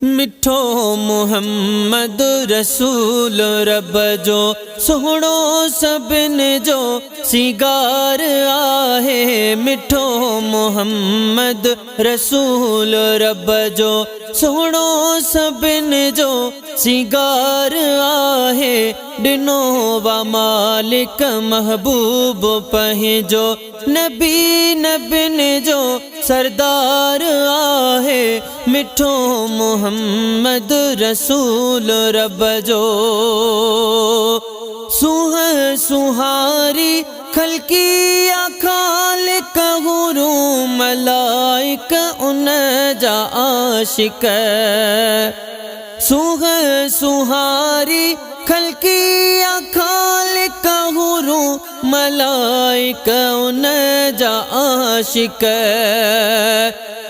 मिठो मुहम्मद रसूल रब जो सोहणो सभिन जो सिगार आहे। मिठो मुहम्मद रसूल रब जो सोहणो सभिन जो सिगार आहे। डिनो वा मालिक महबूब पंहिंजो नबी नबिन जो सरदार आहे। मिठो मुहम्मद रसूल रब जो सुह सुहारी खल्किया खालिक गुरु मलाइक उन जा आशिक। सुह सुहारी खल्किया खालिक गुरु मलाइक उन जा आशिक।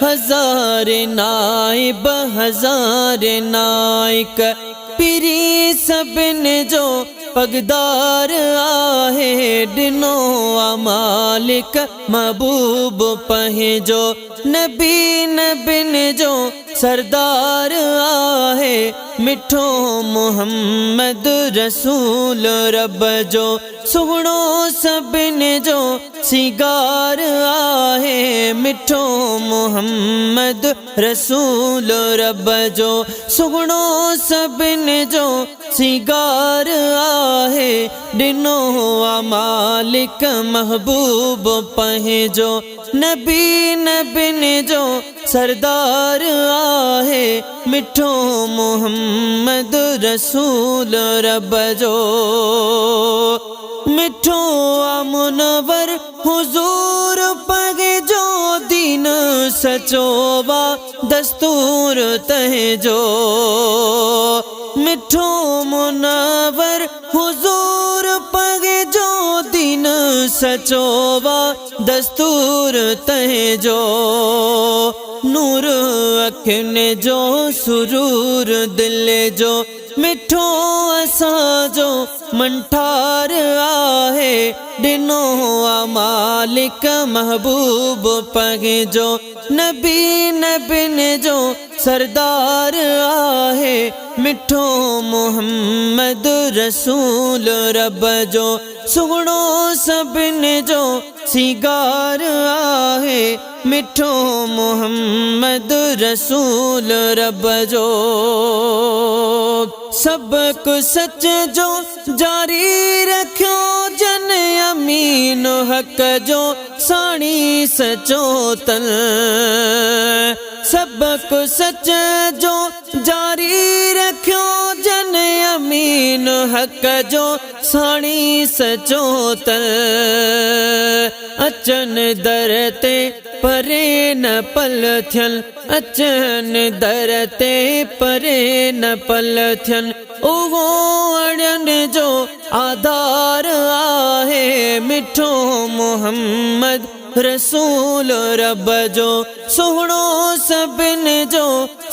हजार नाइब हजार नाइक पीरी सभिन जो पगदार आहे। डिनो आ मालिक महबूब पंहिंजो नबी नबिन जो सरदार आहे। मिठो मुहम्मद रसूल रब जो सुहणो सभिन जो सिगार आहे। मिठो मुहम्मद रसूल रब जो सुहणो सभिन जो सिगार आहे। डिनो आ मालिक महबूब पंहिंजो नबी नबिन जो सरदार आहे। मिठो मुहम्मद रसूल रब जो मिठो आ मुनवर हुजूर पगे जो दीन सचो वा दस्तूर तहजो। मिठो मुनवर हुजूर पगे जो दीन सचो वा दस्तूर तहजो। नूर अखिन जो सुरूर दिल जो मिठो असांजो मंठार आहे। डिनो आ मालिक महबूब पंहिंजो नबी नबिन जो सरदार आहे। मिठो मुहम्मद रसूल रब जो सुहणो सभिन जो सिगार आहे। मिठो मुहम्मद रसूल रब जो सबक सच जो जारी रखियो जन अमीन हक जो साणी सचो तन। सबक सच जो जारी रखियो जन अमीन हक जो साणी सचो तन। अचन दर ते परे न पल थियन अचन दर ते परे न पल थियन उहो अड़न जो आधार आहे। मिठो मुहम्मद रसूल रब जो सुहणो सभिन जो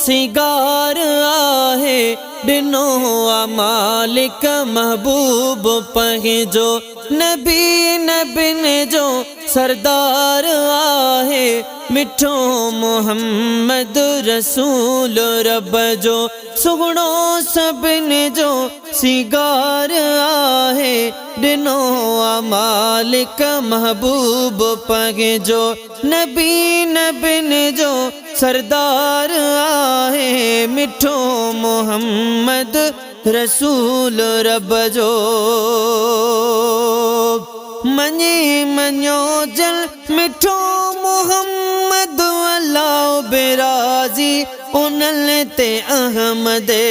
सिगार आहे। डिनो आ मालिक महबूब पंहिंजो नबी नबिन जो सरदार आहे। मिठो मुहम्मद रसूल रब जो सुहणो सभिन जो सिगार आहे। डिनो आ मालिक महबूब पंहिंजो नबी नबिन जो सरदार आहे। मिठो मुहम्मद रसूल रब जो मञे मञो जल मिठो मुहम्मद अल्लाह बेराजी उनल ते अहमदे।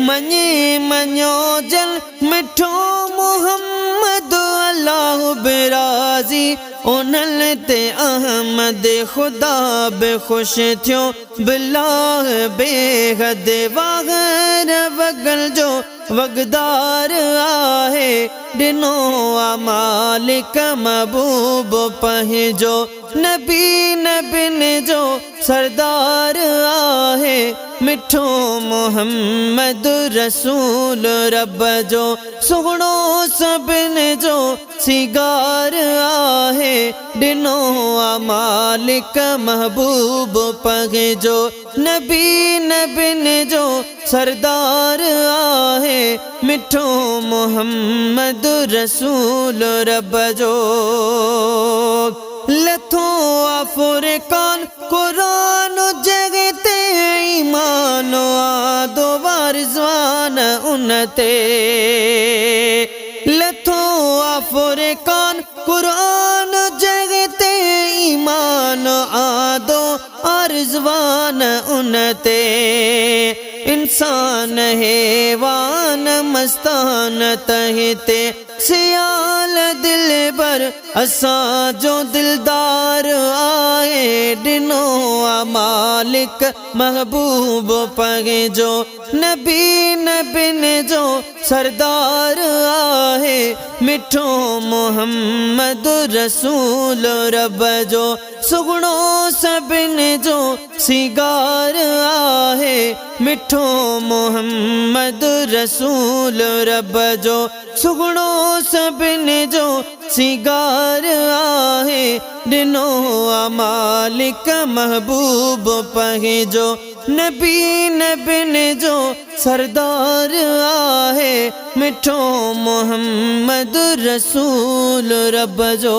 मञे मञो जल मिठो मुहम्मद अल्लाह बेराजी उनल ते अहमद। खुदा बे खुश थियो बिलाह बेहद वागर वगल जो वगदार आहे। डिनो आ मालिक महबूब पंहिंजो नबी नबिन जो सरदार आहे मिठो मोहम्मद रसूल रब जो सुगणो सबिन जो सिगार आहे दिनो आ मालिक महबूब पगे जो नबी नबिन जो सरदार आहे मिठो मोहम्मद रसूल रब जो लथो अफुरकान कुरान जगते ईमान आदो वारिज़वान उनते लथो अफुरकान कुरान जगते ईमान आदो अर्ज़वान उनते इंसान हैवान मस्तान तहते सियाल दिल बर असा जो दिलदार आए दिनो आ मालिक महबूब पगे जो नबी नबिन जो सरदार आहे मिठो मोहम्मद रसूल रब जो सुगणो सबिन जो सिगार आहे मिठो मोहम्मद रसूल रब जो सुगणो सबिन जो सिगार आहे दिनो आ मालिक महबूब पहे जो नबी नबिन जो सरदार आहे मिठो मोहम्मद रसूल रब जो।